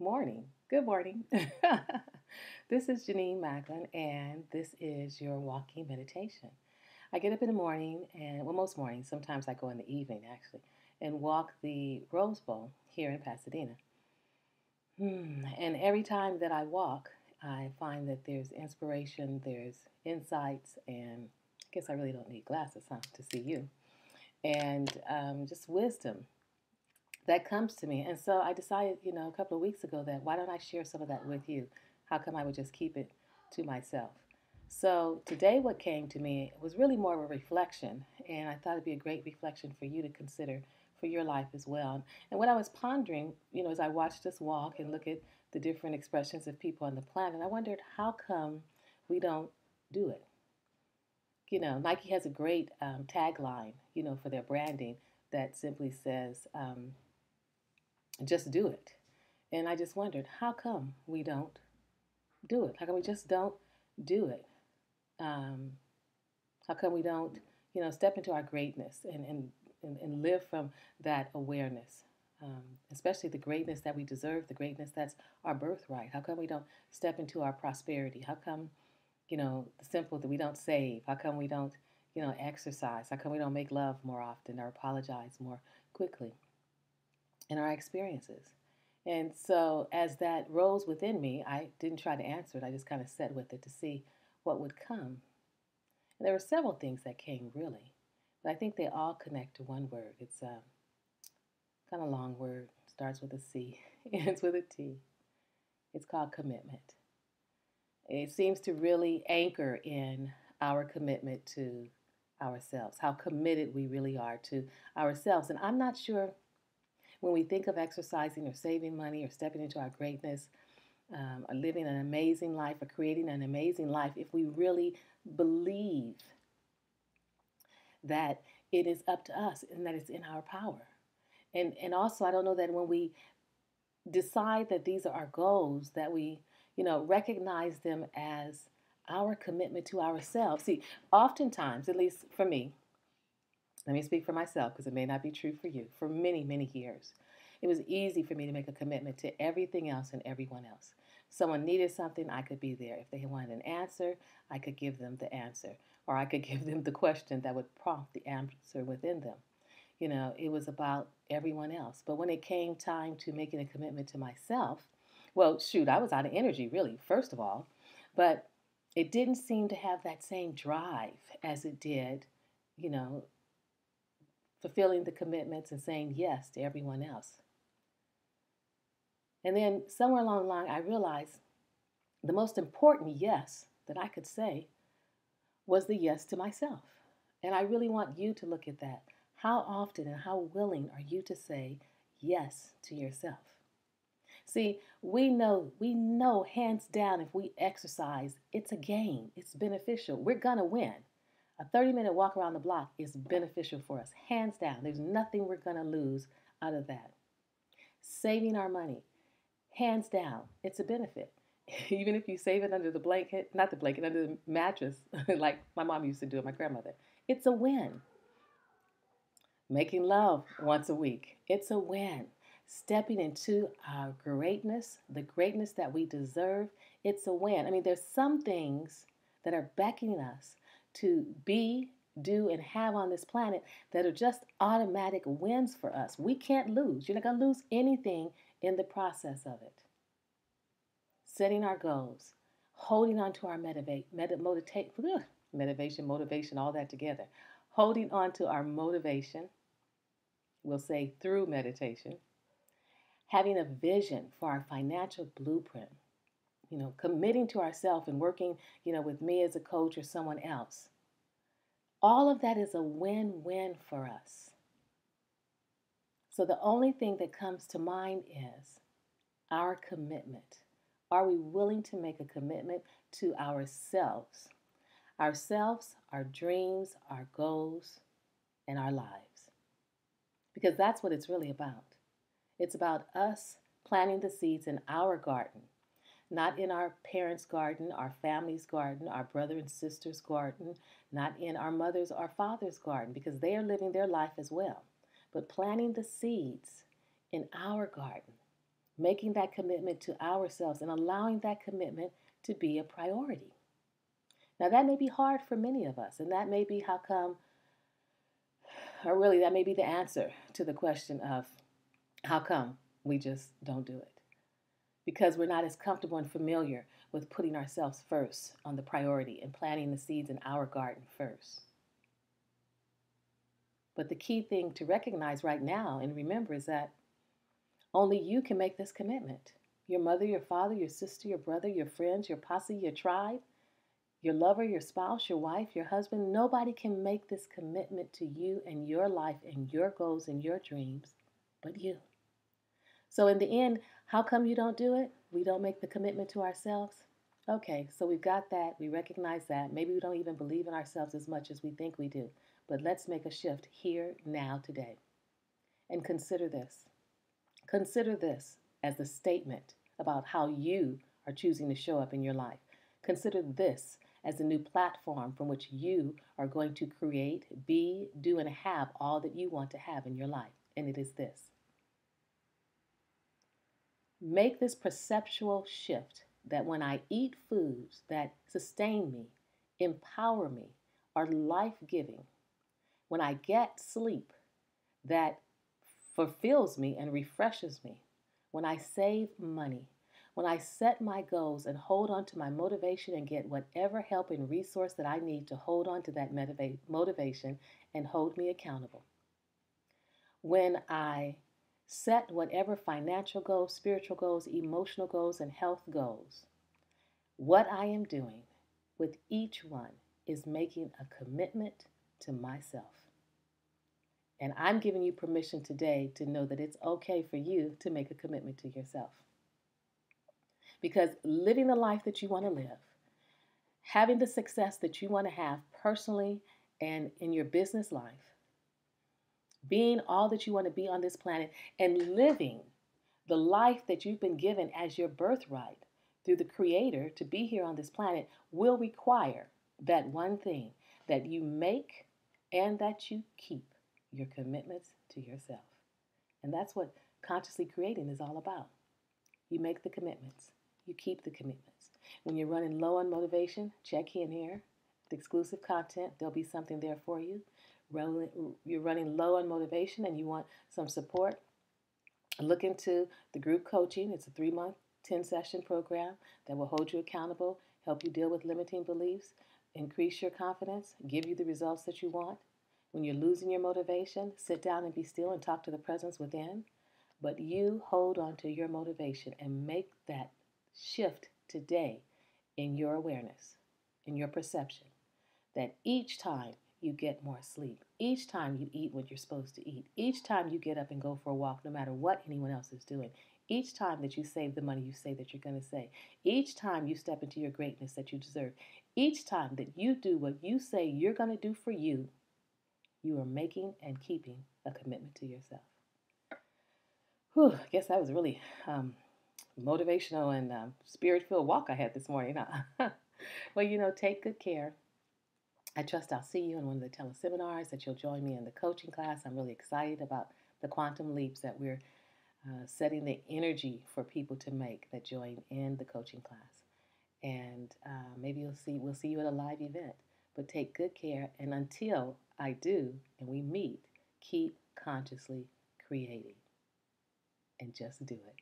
Morning. Good morning. This is Jenenne Macklin, and this is your walking meditation. I get up in the morning, and well, most mornings, sometimes I go in the evening actually, and walk the Rose Bowl here in Pasadena. And every time that I walk, I find that there's inspiration, there's insights, and I guess I really don't need glasses, huh, to see you, and just wisdom that comes to me. And so I decided, a couple of weeks ago that why don't I share some of that with you? How come I would just keep it to myself? So today, what came to me was really more of a reflection, and I thought it'd be a great reflection for you to consider for your life as well. And what I was pondering, as I watched us walk and look at the different expressions of people on the planet, I wondered how come we don't do it. Nike has a great tagline, for their branding that simply says, just do it. And I just wondered, how come we don't do it? How come we just don't do it? Um, how come we don't, step into our greatness and live from that awareness? Especially the greatness that we deserve, the greatness that's our birthright. How come we don't step into our prosperity? How come, the simple that we don't save? How come we don't, exercise? How come we don't make love more often or apologize more quickly in our experiences? And so, as that rose within me, I didn't try to answer it. I just kind of sat with it to see what would come. And there were several things that came, really. But I think they all connect to one word. It's a kind of long word, starts with a C, ends with a T. It's called commitment. It seems to really anchor in our commitment to ourselves, how committed we really are to ourselves. And I'm not sure when we think of exercising or saving money or stepping into our greatness, or living an amazing life or creating an amazing life, if we really believe that it is up to us and that it's in our power. And also, I don't know that when we decide that these are our goals, that we, recognize them as our commitment to ourselves. See, oftentimes, at least for me, let me speak for myself because it may not be true for you. For many, many years, it was easy for me to make a commitment to everything else and everyone else. Someone needed something, I could be there. If they wanted an answer, I could give them the answer. Or I could give them the question that would prompt the answer within them. It was about everyone else. But when it came time to making a commitment to myself, well, shoot, I was out of energy, really, first of all. But it didn't seem to have that same drive as it did, you know, fulfilling the commitments and saying yes to everyone else. And then somewhere along the line, I realized the most important yes that I could say was the yes to myself. And I really want you to look at that. How often and how willing are you to say yes to yourself? See, we know hands down if we exercise, it's a gain. It's beneficial. We're going to win. A 30-minute walk around the block is beneficial for us, hands down. There's nothing we're going to lose out of that. Saving our money, hands down, it's a benefit. Even if you save it under the blanket, not the blanket, under the mattress, like my mom used to do it, my grandmother, it's a win. Making love once a week, it's a win. Stepping into our greatness, the greatness that we deserve, it's a win. I mean, there's some things that are beckoning us to be, do, and have on this planet that are just automatic wins for us. We can't lose. You're not going to lose anything in the process of it. Setting our goals, holding on to our motivation, all that together. Holding on to our motivation, we'll say through meditation. Having a vision for our financial blueprint, committing to ourselves and working, with me as a coach or someone else. All of that is a win-win for us. So the only thing that comes to mind is our commitment. Are we willing to make a commitment to ourselves? Ourselves, our dreams, our goals, and our lives. Because that's what it's really about. It's about us planting the seeds in our garden, not in our parents' garden, our family's garden, our brother and sister's garden, not in our mother's or father's garden, because they are living their life as well. But planting the seeds in our garden, making that commitment to ourselves and allowing that commitment to be a priority. Now, that may be hard for many of us, and that may be how come, or really, that may be the answer to the question of how come we just don't do it. Because we're not as comfortable and familiar with putting ourselves first on the priority and planting the seeds in our garden first. But the key thing to recognize right now and remember is that only you can make this commitment. Your mother, your father, your sister, your brother, your friends, your posse, your tribe, your lover, your spouse, your wife, your husband, nobody can make this commitment to you and your life and your goals and your dreams but you. So in the end, how come you don't do it? We don't make the commitment to ourselves? Okay, so we've got that. We recognize that. Maybe we don't even believe in ourselves as much as we think we do. But let's make a shift here, now, today. And consider this. Consider this as the statement about how you are choosing to show up in your life. Consider this as the new platform from which you are going to create, be, do, and have all that you want to have in your life. And it is this. Make this perceptual shift that when I eat foods that sustain me, empower me, are life-giving, when I get sleep that fulfills me and refreshes me, when I save money, when I set my goals and hold on to my motivation and get whatever help and resource that I need to hold on to that motivation and hold me accountable, when I set whatever financial goals, spiritual goals, emotional goals, and health goals, what I am doing with each one is making a commitment to myself. And I'm giving you permission today to know that it's okay for you to make a commitment to yourself. Because living the life that you want to live, having the success that you want to have personally and in your business life, being all that you want to be on this planet, and living the life that you've been given as your birthright through the Creator to be here on this planet will require that one thing, that you make and that you keep your commitments to yourself. And that's what consciously creating is all about. You make the commitments. You keep the commitments. When you're running low on motivation, check in here. The exclusive content, there'll be something there for you. You're running low on motivation and you want some support, look into the group coaching. It's a 3-month, 10-session program that will hold you accountable, help you deal with limiting beliefs, increase your confidence, give you the results that you want. When you're losing your motivation, sit down and be still and talk to the presence within. But you hold on to your motivation and make that shift today in your awareness, in your perception, that each time you get more sleep, each time you eat what you're supposed to eat, each time you get up and go for a walk, no matter what anyone else is doing, each time that you save the money you say that you're going to save, each time you step into your greatness that you deserve, each time that you do what you say you're going to do for you, you are making and keeping a commitment to yourself. Whew, I guess that was really motivational and spirit-filled walk I had this morning. Huh? Well, take good care. I trust I'll see you in one of the teleseminars, that you'll join me in the coaching class. I'm really excited about the quantum leaps that we're setting the energy for people to make that join in the coaching class. And maybe we'll see you at a live event. But take good care. And until I do and we meet, keep consciously creating. And just do it.